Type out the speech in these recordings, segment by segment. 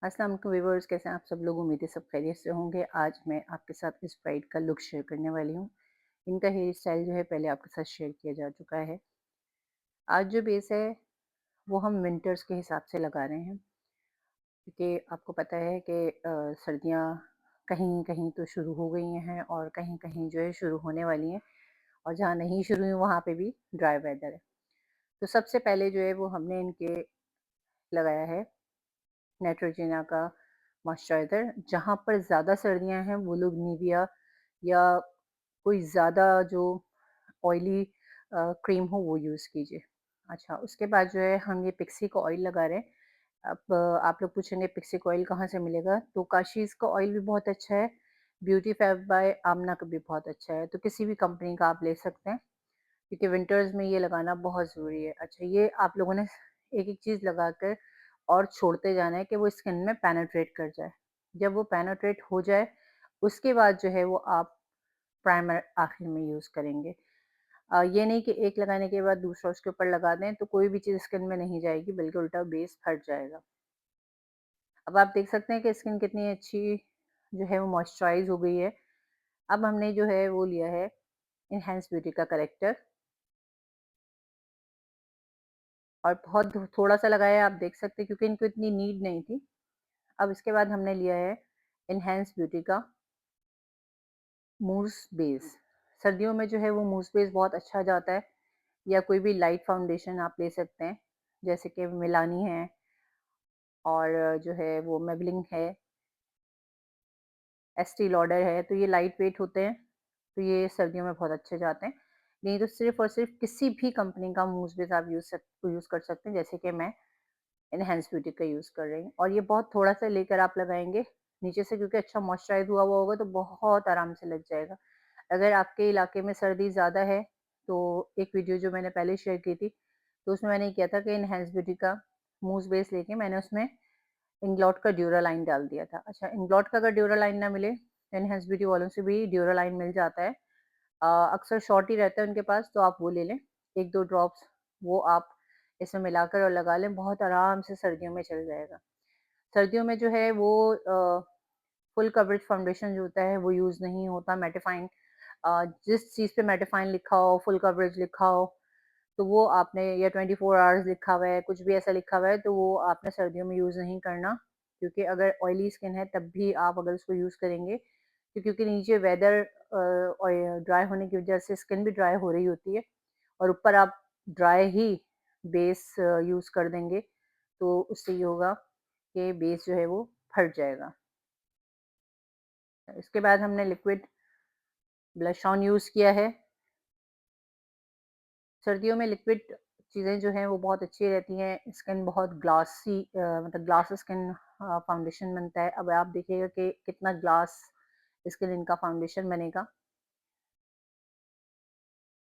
अस्सलाम वालेकुम व्यूअर्स, कैसे हैं आप सब लोग? उम्मीद है सब खैरियत से होंगे। आज मैं आपके साथ इस ब्राइड का लुक शेयर करने वाली हूँ। इनका हेयर स्टाइल जो है पहले आपके साथ शेयर किया जा चुका है। आज जो बेस है वो हम विंटर्स के हिसाब से लगा रहे हैं, क्योंकि आपको पता है कि सर्दियाँ कहीं कहीं तो शुरू हो गई हैं और कहीं कहीं जो है शुरू होने वाली हैं, और जहाँ नहीं शुरू हुई वहाँ पे भी ड्राई वेदर है। तो सबसे पहले जो है वो हमने इनके लगाया है नेट्रोजिना का मॉइस्चराइज़र। जहाँ पर ज़्यादा सर्दियाँ हैं वो लोग निविया या कोई ज़्यादा जो ऑयली क्रीम हो वो यूज़ कीजिए। अच्छा, उसके बाद जो है हम ये पिक्सी का ऑयल लगा रहे हैं। अब आप लोग पूछेंगे पिक्सी का ऑयल कहाँ से मिलेगा? तो काशीज़ का ऑयल भी बहुत अच्छा है, ब्यूटी फैब बाय आमना का भी बहुत अच्छा है, तो किसी भी कंपनी का आप ले सकते हैं, क्योंकि विंटर्स में ये लगाना बहुत ज़रूरी है। अच्छा, ये आप लोगों ने एक-एक चीज़ लगाकर और छोड़ते जाना है कि वो स्किन में पेनिट्रेट कर जाए। जब वो पेनिट्रेट हो जाए, उसके बाद जो है वो आप प्राइमर आखिर में यूज़ करेंगे। ये नहीं कि एक लगाने के बाद दूसरा उसके ऊपर लगा दें, तो कोई भी चीज़ स्किन में नहीं जाएगी, बल्कि उल्टा बेस फट जाएगा। अब आप देख सकते हैं कि स्किन कितनी अच्छी जो है वो मॉइस्चराइज़ हो गई है। अब हमने जो है वो लिया है एनहांस ब्यूटी का करेक्टर, और बहुत थोड़ा-सा लगाया है, आप देख सकते हैं, क्योंकि इनको इतनी नीड नहीं थी। अब इसके बाद हमने लिया है एनहांस ब्यूटी का मूज़ बेस। सर्दियों में जो है वो मूज़ बेस बहुत अच्छा जाता है, या कोई भी लाइट फाउंडेशन आप ले सकते हैं, जैसे कि मिलानी है, और जो है वो मेबलिन है, एस्टी लॉडर है, तो ये लाइट वेट होते हैं, तो ये सर्दियों में बहुत अच्छे जाते हैं। नहीं तो सिर्फ़ और सिर्फ़ किसी भी कंपनी का मूज़ बेस आप यूज़ कर सकते हैं, जैसे कि मैं एनहांस ब्यूटी का यूज़ कर रही हूँ, और ये बहुत थोड़ा-सा लेकर आप लगाएँगे नीचे से, क्योंकि अच्छा मॉइस्चराइज़ हुआ हुआ होगा तो बहुत आराम से लग जाएगा। अगर आपके इलाके में सर्दी ज़्यादा है, तो एक वीडियो जो मैंने पहले शेयर की थी, तो उसमें मैंने किया था कि एनहांस ब्यूटी का मूज़ बेस लेके मैंने उसमें इंग्लॉट का ड्यूरालाइन डाल दिया था। अच्छा, इंग्लॉट का अगर ड्यूरालाइन ना मिले, तो एनहांस ब्यूटी वालों से भी ड्यूरालाइन मिल जाता है। अक्सर शॉर्ट ही रहता है उनके पास, तो आप वो ले लें, 1-2 ड्रॉप्स वो आप इसमें मिलाकर और लगा लें, बहुत आराम से सर्दियों में चल जाएगा। सर्दियों में जो है वो फुल कवरेज फाउंडेशन जो होता है वो यूज़ नहीं होता, मैटिफाइंग जिस चीज़ पे मैटिफाइंग लिखा हो, फुल कवरेज लिखा हो, तो वो आपने, या 24 आवर्स लिखा हुआ है, कुछ भी ऐसा लिखा हुआ है, तो वो आपने सर्दियों में यूज़ नहीं करना, क्योंकि अगर ऑयली स्किन है तब भी आप अगर उसको यूज़ करेंगे, तो क्योंकि नीचे वेदर ड्राई होने की वजह से स्किन भी ड्राई हो रही होती है, और ऊपर आप ड्राई ही बेस यूज़ कर देंगे, तो उससे ये होगा कि बेस जो है वो फट जाएगा। इसके बाद हमने लिक्विड ब्लश ऑन यूज़ किया है। सर्दियों में लिक्विड चीज़ें जो हैं वो बहुत अच्छी रहती हैं, स्किन बहुत ग्लासी, मतलब ग्लास स्किन फाउंडेशन बनता है। अब आप देखिएगा कि कितना ग्लास स्किन इनका फाउंडेशन बनेगा।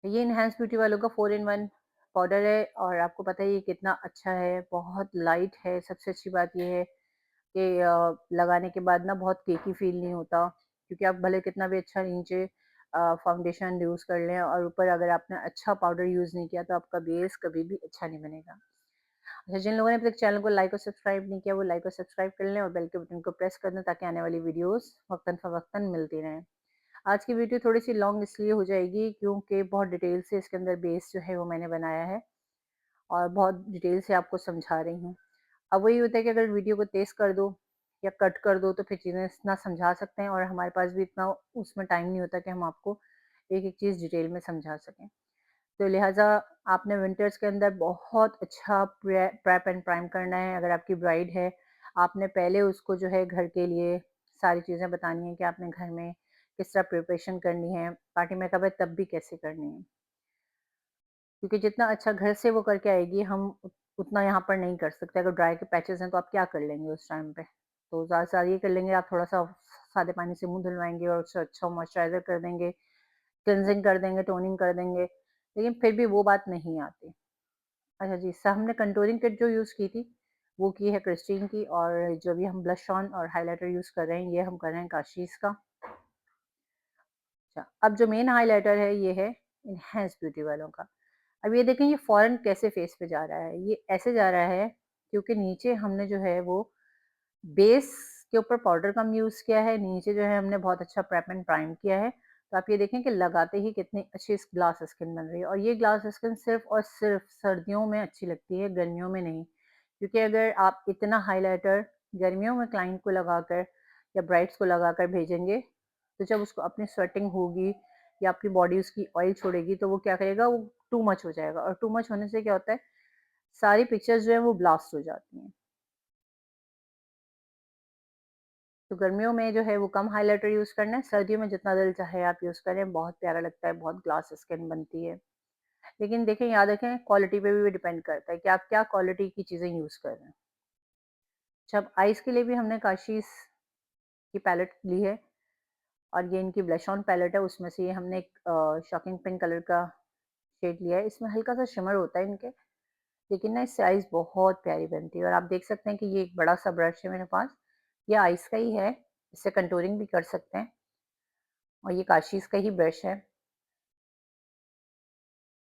ये एनहांस ब्यूटी वालों का 4 इन 1 पाउडर है, और आपको पता है ये कितना अच्छा है, बहुत लाइट है। सबसे अच्छी बात ये है कि लगाने के बाद ना बहुत केकी फ़ील नहीं होता, क्योंकि आप भले कितना भी अच्छा नीचे फाउंडेशन यूज़ कर लें, और ऊपर अगर आपने अच्छा पाउडर यूज़ नहीं किया, तो आपका बेस कभी भी अच्छा नहीं बनेगा। अच्छा, जिन लोगों ने अभी तक चैनल को लाइक और सब्सक्राइब नहीं किया, वो लाइक और सब्सक्राइब कर लें, और बेल के बटन को प्रेस कर दें, ताकि आने वाली वीडियोज़ वक़्तन-फ़वक़्तन मिलती रहें। आज की वीडियो थोड़ी-सी लॉन्ग इसलिए हो जाएगी, क्योंकि बहुत डिटेल से इसके अंदर बेस जो है वो मैंने बनाया है, और बहुत डिटेल से आपको समझा रही हूँ। अब वही होता है कि अगर वीडियो को तेज़ कर दो या कट कर दो, तो फिर चीज़ें ना समझा सकते हैं, और हमारे पास भी इतना उसमें टाइम नहीं होता कि हम आपको एक-एक चीज़ डिटेल में समझा सकें। तो लिहाज़ा आपने विंटर्स के अंदर बहुत अच्छा प्रेप एंड प्राइम करना है। अगर आपकी ब्राइड है, आपने पहले उसको जो है घर के लिए सारी चीज़ें बतानी है कि आपने घर में किस तरह प्रिपरेशन करनी है, पार्टी मेकअप है तब भी कैसे करनी है। क्योंकि जितना अच्छा घर से वो करके आएगी, हम उतना यहाँ पर नहीं कर सकते। अगर ड्राई के पैचेज़ हैं तो आप क्या कर लेंगे उस टाइम पे? तो ज़्यादा से ज़्यादा ये कर लेंगे, आप थोड़ा-सा सादे पानी से मुँह धुलवाएँगे और उससे अच्छा मॉइस्चराइज़र कर देंगे, क्लींजिंग कर देंगे, टोनिंग कर देंगे, लेकिन फिर भी वो बात नहीं आती। अच्छा जी, हमने कंटूरिंग किट जो यूज़ की थी, वो की है क्रिस्टीन की, और जो भी हम ब्लश ऑन और हाइलाइटर यूज़ कर रहे हैं, ये हम कर रहे हैं काशीज़ का। अच्छा, अब जो मेन हाइलाइटर है, ये है एनहांस ब्यूटी वालों का। अब ये देखें, ये फ़ौरन कैसे फेस पे जा रहा है, ये ऐसे जा रहा है क्योंकि नीचे हमने जो है वो बेस के ऊपर पाउडर कम यूज़ किया है, नीचे जो है हमने बहुत अच्छा प्रेप एंड प्राइम किया है। तो आप ये देखें कि लगाते ही कितनी अच्छी इस ग्लास स्किन बन रही है, और ये ग्लास स्किन सिर्फ़ और सिर्फ़ सर्दियों में अच्छी लगती है, गर्मियों में नहीं। क्योंकि अगर आप इतना हाइलाइटर गर्मियों में क्लाइंट को लगाकर या ब्राइड्स को लगाकर भेजेंगे, तो जब उसको अपनी स्वेटिंग होगी या आपकी बॉडी उसकी ऑयल छोड़ेगी, तो वो क्या करेगा, वो टू मच हो जाएगा, और टू मच होने से क्या होता है, सारी पिक्चर्स जो है वो ब्लास्ट हो जाती हैं। तो गर्मियों में जो है वो कम हाइलाइटर यूज़ करना है, सर्दियों में जितना दिल चाहे आप यूज़ करें, बहुत प्यारा लगता है, बहुत ग्लास स्किन बनती है। लेकिन देखें, याद रखें, क्वालिटी पे भी डिपेंड करता है कि आप क्या क्वालिटी की चीज़ें यूज़ कर रहे हैं। अच्छा, अब आइज़ के लिए भी हमने काशीज़ की पैलेट ली है, और ये इनकी ब्लश ऑन पैलेट है, उसमें से ये हमने एक शॉकिंग पिंक कलर का शेड लिया है। इसमें हल्का-सा शिमर होता है इनके, लेकिन ना इससे आइज़ बहुत प्यारी बनती है, और आप देख सकते हैं कि ये एक बड़ा-सा ब्रश है मेरे पास, ये आइज़ का ही है, इससे कंटूरिंग भी कर सकते हैं, और ये काशीज़ का ही ब्रश है।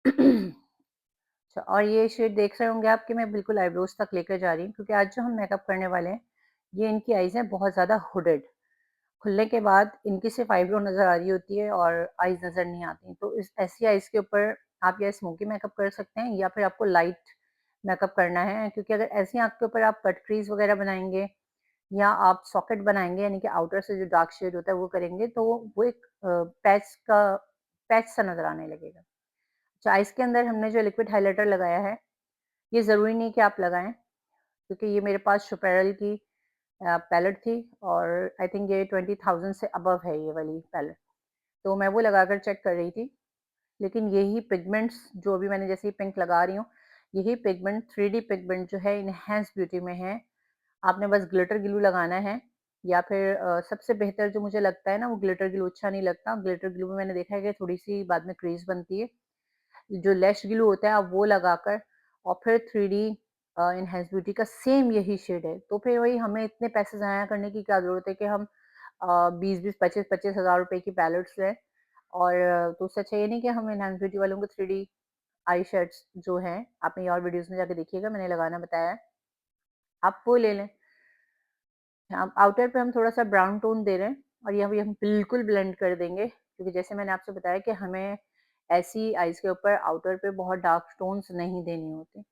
अच्छा, और ये शेड देख रहे होंगे आप कि मैं बिल्कुल आईब्रोज तक लेकर जा रही हूँ, क्योंकि आज जो हम मेकअप करने वाले हैं, ये इनकी आईज़ हैं बहुत ज़्यादा हुडेड। खुलने के बाद इनकी सिर्फ आईब्रो नज़र आ रही होती है और आईज़ नज़र नहीं आती। तो इस ऐसी आईज़ के ऊपर आप या स्मोकी मेकअप कर सकते हैं, या फिर आपको लाइट मेकअप करना है, क्योंकि अगर ऐसी आँख के ऊपर आप कट क्रीज वगैरह बनाएँगे या आप सॉकेट बनाएँगे, यानी कि आउटर से जो डार्क शेड होता है वो करेंगे, तो वो एक पैच सा नज़र आने लगेगा। तो आइज़ के अंदर हमने जो लिक्विड हाइलाइटर लगाया है, ये ज़रूरी नहीं कि आप लगाएँ, क्योंकि ये मेरे पास शुपेरल की पैलेट थी, और आई थिंक ये 20,000 से अबव है ये वाली पैलेट। तो मैं वो लगाकर चेक कर रही थी, लेकिन यही पिगमेंट्स जो अभी मैंने जैसे पिंक लगा रही हूँ, यही पिगमेंट 3D पिगमेंट जो है इनहैंस ब्यूटी में है। आपने बस ग्लिटर ग्लू लगाना है, या फिर सबसे बेहतर जो मुझे लगता है ना, वो ग्लिटर ग्लू अच्छा नहीं लगता। ग्लिटर ग्लू में मैंने देखा है कि थोड़ी-सी बाद में क्रीज़ बनती है। जो लैश ग्लू होता है आप वो लगाकर, और फिर 3D एनहांस ब्यूटी का सेम यही शेड है। तो फिर वही, हमें इतने पैसे ज़ाया करने की क्या ज़रूरत है कि हम 20-20, 25-25 हज़ार रुपए की पैलेट्स लें, और तो उससे अच्छा ये नहीं कि हम एनहांस ब्यूटी वालों को 3D आई शेड्स जो हैं, आप मेरी और वीडियोज़ में जाके देखिएगा, मैंने लगाना बताया है, आप वो ले लें। हाँ, आउटर पे हम थोड़ा-सा ब्राउन टोन दे रहे हैं, और ये अभी हम बिल्कुल ब्लेंड कर देंगे, क्योंकि जैसे मैंने आपसे बताया कि हमें ऐसी आइज़ के ऊपर आउटर पे बहुत डार्क टोन्स नहीं देने होते।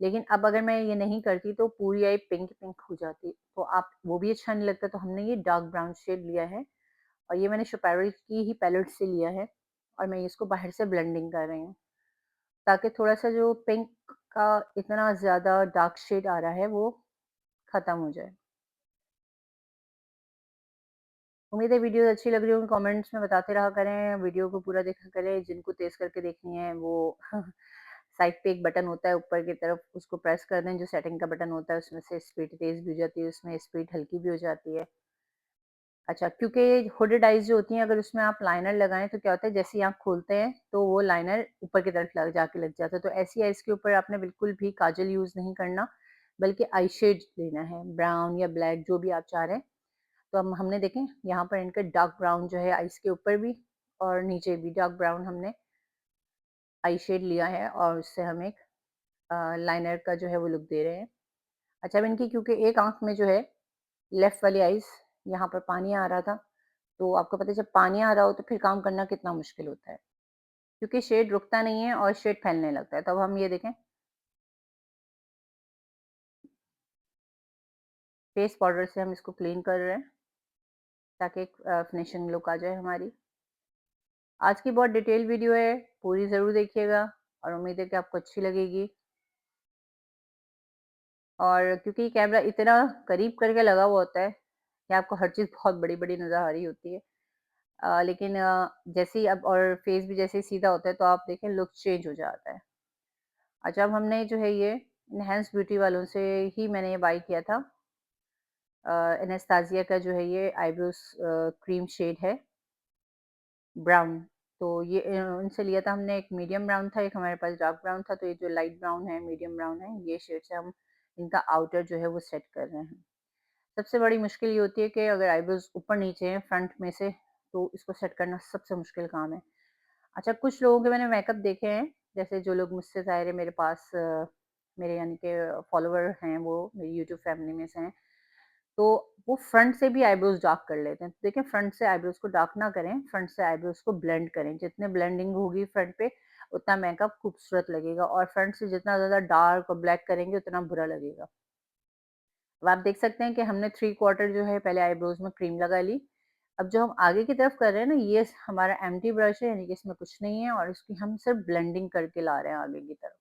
लेकिन अब अगर मैं ये नहीं करती तो पूरी आई पिंक-पिंक हो जाती, तो आप वो भी अच्छा नहीं लगता, तो हमने ये डार्क ब्राउन शेड लिया है, और ये मैंने शुपेरल की ही पैलेट से लिया है, और मैं इसको बाहर से ब्लेंडिंग कर रही हूँ, ताकि थोड़ा-सा जो पिंक का इतना ज़्यादा डार्क शेड आ रहा है, वो खत्म हो जाए। उम्मीद है वीडियो अच्छी लग रही होगी, कमेंट्स में बताते रहा करें, वीडियो को पूरा देखा करें, जिनको तेज़ करके देखनी है वो साइड पे एक बटन होता है ऊपर की तरफ, उसको प्रेस कर दें, जो सेटिंग का बटन होता है, उसमें से स्पीड तेज़ भी हो जाती है, उसमें स्पीड हल्की भी हो जाती है। अच्छा, क्योंकि हुडेड आइज़ जो होती हैं, अगर उसमें आप लाइनर लगाएँ तो क्या होता है, जैसे ही आँख खोलते हैं तो वो लाइनर ऊपर की तरफ लग जाके लग जाता है। तो ऐसी आइज़ के ऊपर आपने बिल्कुल भी काजल यूज़ नहीं करना, बल्कि आई शेड लेना है, ब्राउन या ब्लैक जो भी आप चाह रहे हैं। तो हम हमने देखें यहाँ पर इनका डार्क ब्राउन जो है आइस के ऊपर भी और नीचे भी डार्क ब्राउन हमने आई शेड लिया है, और उससे हम एक लाइनर का जो है वो लुक दे रहे हैं। अच्छा, अब इनकी क्योंकि एक आँख में जो है लेफ्ट वाली आइस, यहाँ पर पानी आ रहा था, तो आपको पता है जब पानी आ रहा हो तो फिर काम करना कितना मुश्किल होता है, क्योंकि शेड रुकता नहीं है और शेड फैलने लगता है। तो अब हम ये देखें, फेस पाउडर से हम इसको क्लीन कर रहे हैं, ताकि एक फिनिशिंग लुक आ जाए हमारी। आज की बहुत डिटेल वीडियो है, पूरी ज़रूर देखिएगा, और उम्मीद है कि आपको अच्छी लगेगी। और क्योंकि कैमरा इतना करीब करके लगा हुआ होता है कि आपको हर चीज़ बहुत बड़ी-बड़ी नज़र आ रही होती है। लेकिन जैसे ही अब और फेस भी जैसे ही सीधा होता है तो आप देखें लुक चेंज हो जाता है। अच्छा, अब हमने जो है ये एनहांस ब्यूटी वालों से ही मैंने ये बाय किया था। एनास्तासिया का जो है ये आईब्रोज क्रीम शेड है, ब्राउन। तो ये उनसे लिया था हमने, एक मीडियम ब्राउन था, एक हमारे पास डार्क ब्राउन था, तो ये जो लाइट ब्राउन है, मीडियम ब्राउन है, ये शेड से हम इनका आउटर जो है वो सेट कर रहे हैं। सबसे बड़ी मुश्किल ये होती है कि अगर आईब्रोज ऊपर-नीचे हैं फ्रंट में से, तो इसको सेट करना सबसे मुश्किल काम है। अच्छा, कुछ लोगों के मैंने मेकअप देखे हैं, जैसे जो लोग मुझसे ज़ाहिर है मेरे पास मेरे यानी कि फॉलोवर हैं, वो मेरी यूट्यूब फैमिली में से हैं। तो वो फ्रंट से भी आईब्रोज़ डार्क कर लेते हैं। तो देखिए फ्रंट से आईब्रोज़ को डार्क ना करें, फ्रंट से आईब्रोज़ को ब्लेंड करें। जितने ब्लेंडिंग होगी फ्रंट पे, उतना मेकअप खूबसूरत लगेगा और फ्रंट से जितना ज़्यादा डार्क और ब्लैक करेंगे, उतना बुरा लगेगा। अब आप देख सकते हैं कि हमने 3 क्वार्टर जो है पहले आईब्रोज़ में क्रीम लगा ली। अब जो हम आगे की तरफ कर रहे हैं ना, ये हमारा एम्प्टी ब्रश है, यानी कि इसमें कुछ नहीं है और इसकी हम सिर्फ़ ब्लेंडिंग करके ला रहे हैं आगे की तरफ।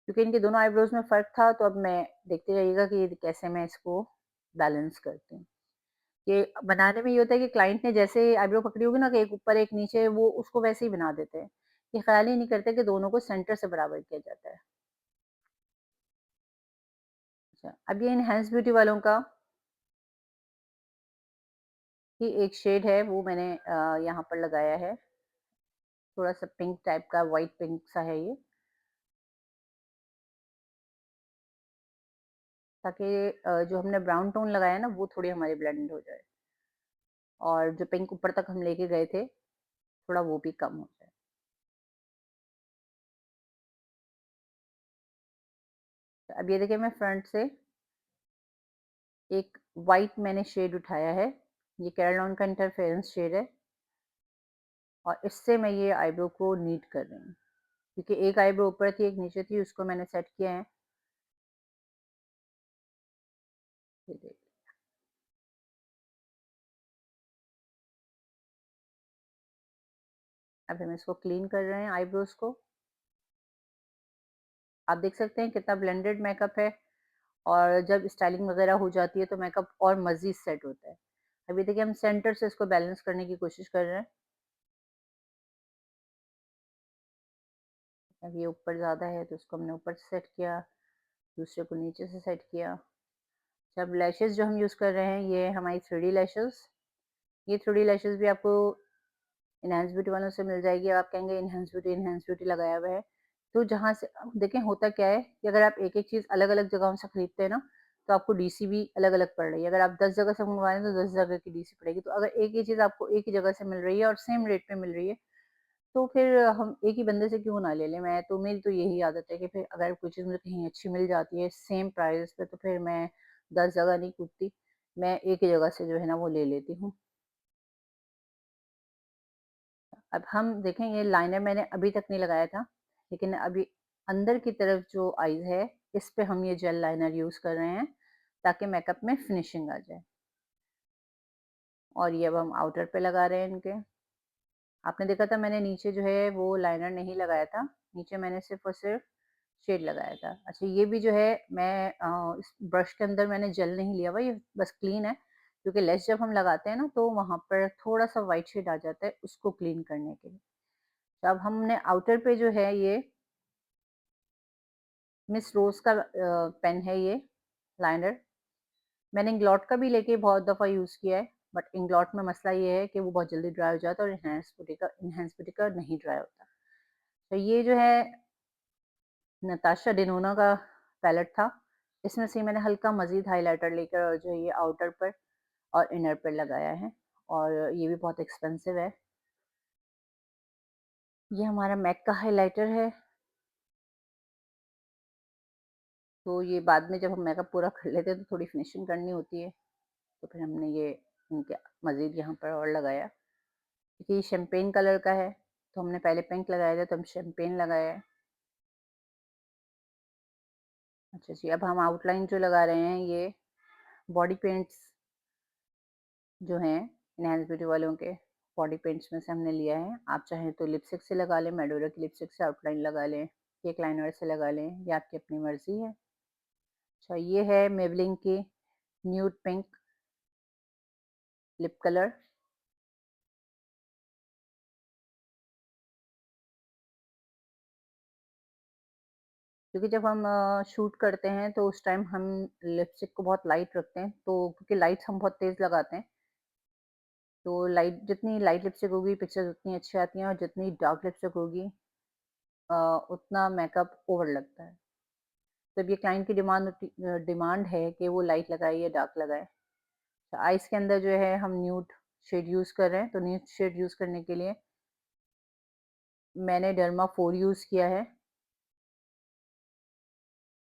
क्योंकि इनके दोनों आईब्रोज़ में फ़र्क था, तो अब मैं देखते रहिएगा कि कैसे मैं इसको बैलेंस करती हूँ। ये बनाने में ये होता है कि क्लाइंट ने जैसे आईब्रो पकड़ी होगी ना कि एक ऊपर एक नीचे, वो उसको वैसे ही बना देते हैं। ये ख़्याल ही नहीं करते कि दोनों को सेंटर से बराबर किया जाता है। अच्छा, अब ये एनहांस ब्यूटी वालों का ही एक शेड है, वो मैंने यहाँ पर लगाया है। थोड़ा-सा पिंक टाइप का, व्हाइट पिंक सा है ये, ताकि जो हमने ब्राउन टोन लगाया है ना, वो थोड़ी हमारी ब्लेंड हो जाए और जो पिंक ऊपर तक हम लेके गए थे, थोड़ा वो भी कम हो जाए। तो अब ये देखिए मैं फ्रंट से एक व्हाइट मैंने शेड उठाया है। ये कैरालॉन का इंटरफेरेंस शेड है और इससे मैं ये आईब्रो को नीट कर रही हूँ। क्योंकि एक आईब्रो ऊपर थी, एक नीचे थी, उसको मैंने सेट किया है। ये देखिए, अब हम इसको क्लीन कर रहे हैं आईब्रोज़ को। आप देख सकते हैं कितना ब्लेंडेड मेकअप है और जब स्टाइलिंग वगैरह हो जाती है तो मेकअप और मज़ीद सेट होता है। अभी देखिए हम सेंटर से इसको बैलेंस करने की कोशिश कर रहे हैं। अब ये ऊपर ज़्यादा है तो उसको हमने ऊपर से सेट किया, दूसरे को नीचे से सेट किया। अब लैशेज़ जो हम यूज़ कर रहे हैं, ये हमारी 3D लैशेज़। ये 3D लैशेज़ भी आपको एनहांस ब्यूटी वालों से मिल जाएगी। आप कहेंगे एनहांस ब्यूटी लगाया हुआ है। तो जहाँ से देखें होता क्या है कि अगर आप एक-एक चीज़ अलग-अलग जगहों से खरीदते हैं ना, तो आपको डीसी भी अलग-अलग पड़ रही है। अगर आप 10 जगह से मंगवा रहे हैं तो 10 जगह की डीसी पड़ेगी। तो अगर एक ही चीज़ आपको एक ही जगह से मिल रही है और सेम रेट पे मिल रही है, तो फिर हम एक ही बंदे से क्यों ना ले लें। मैं तो मेरी तो यही आदत है कि फिर अगर कोई चीज़ मुझे कहीं अच्छी मिल जाती है सेम प्राइस पे, तो फिर मैं 10 जगह नहीं कूदती। मैं एक ही जगह से जो है ना वो ले लेती हूँ। अब हम देखें, ये लाइनर मैंने अभी तक नहीं लगाया था, लेकिन अभी अंदर की तरफ जो आईज़ है, इस पे हम ये जेल लाइनर यूज़ कर रहे हैं, ताकि मेकअप में फिनिशिंग आ जाए। और ये अब हम आउटर पे लगा रहे हैं इनके। आपने देखा था मैंने नीचे जो है वो लाइनर नहीं लगाया था, नीचे मैंने सिर्फ़ और सिर्फ़ शेड लगाया था। अच्छा, ये भी जो है मैं इस ब्रश के अंदर मैंने जेल नहीं लिया हुआ, ये बस क्लीन है, क्योंकि लेस जब हम लगाते हैं ना, तो वहाँ पर थोड़ा-सा व्हाइट शेड आ जाता है, उसको क्लीन करने के लिए। तो अब हमने आउटर पे जो है ये मिस रोज़ का पेन है ये, लाइनर। मैंने इंग्लॉट का भी लेके बहुत दफ़ा यूज़ किया है, बट इंग्लॉट में मसला ये है कि वो बहुत जल्दी ड्राई हो जाता है और एनहांस ब्यूटी का नहीं ड्राई होता। तो ये जो है नताशा डेनोना का पैलेट था। इसमें से मैंने हल्का मज़ीद हाइलाइटर लेकर और जो है ये आउटर पर और इनर पर लगाया है और ये भी बहुत एक्सपेंसिव है। ये हमारा मैक का हाइलाइटर है, तो ये बाद में जब हम मेकअप पूरा कर लेते हैं तो थोड़ी फिनिशिंग करनी होती है, तो फिर हमने ये इनके मज़ीद यहाँ पर और लगाया। क्योंकि ये शैम्पेन कलर का है, तो हमने पहले पिंक लगाया था, तो हम शैम्पेन लगाया है। अच्छा जी, अब हम आउटलाइन जो लगा रहे हैं, ये बॉडी पेंट्स जो हैं एनहांस ब्यूटी वालों के, बॉडी पेंट्स में से हमने लिया है। आप चाहें तो लिपस्टिक से लगा लें, मैडोरा की लिपस्टिक से आउटलाइन लगा लें, केक लाइनर से लगा लें, ये आपकी अपनी मर्ज़ी है। अच्छा, ये है मेबेलिन की न्यूड पिंक लिप कलर। क्योंकि जब हम शूट करते हैं तो उस टाइम हम लिपस्टिक को बहुत लाइट रखते हैं, तो क्योंकि लाइट्स हम बहुत तेज़ लगाते हैं, तो लाइट जितनी लाइट लिपस्टिक होगी पिक्चर्स उतनी अच्छी आती हैं और जितनी डार्क लिपस्टिक होगी अ, उतना मेकअप ओवर लगता है। तब ये क्लाइंट की डिमांड है कि वो लाइट लगाए या डार्क लगाए। तो आइज़ के अंदर जो है हम न्यूड शेड यूज़ कर रहे हैं, तो न्यूड शेड यूज़ करने के लिए मैंने डर्मा 4 यूज़ किया है।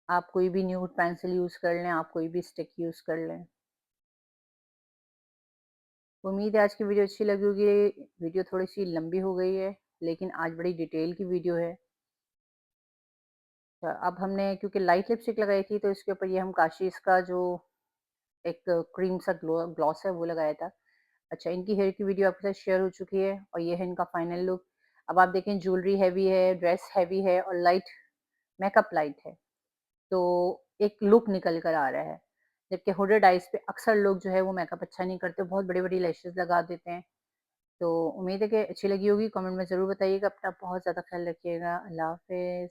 आप कोई भी न्यूड पेंसिल यूज़ कर लें, आप कोई भी स्टिक यूज़ कर लें। उम्मीद है आज की वीडियो अच्छी लगी होगी। वीडियो थोड़ी-सी लंबी हो गई है, लेकिन आज बड़ी डिटेल की वीडियो है। अब हमने क्योंकि लाइट लिपस्टिक लगाई थी, तो इसके ऊपर ये हम काशिश का जो एक क्रीम सा ग्लॉस है, वो लगाया था। अच्छा, इनकी हेयर की वीडियो आपके साथ शेयर हो चुकी है और ये है इनका फाइनल लुक। अब आप देखें, ज्वेलरी हेवी है, ड्रेस हेवी है और लाइट मेकअप लाइट है, तो एक लुक निकल कर आ रहा है। जबकि हुडेड आइज़ पे अक्सर लोग जो है वो मेकअप अच्छा नहीं करते, बहुत बड़ी-बड़ी लैशेज़ लगा देते हैं। तो उम्मीद है कि अच्छी लगी होगी, कमेंट में ज़रूर बताइएगा। अपना बहुत ज़्यादा ख़्याल रखिएगा। अल्लाह हाफ़िज़।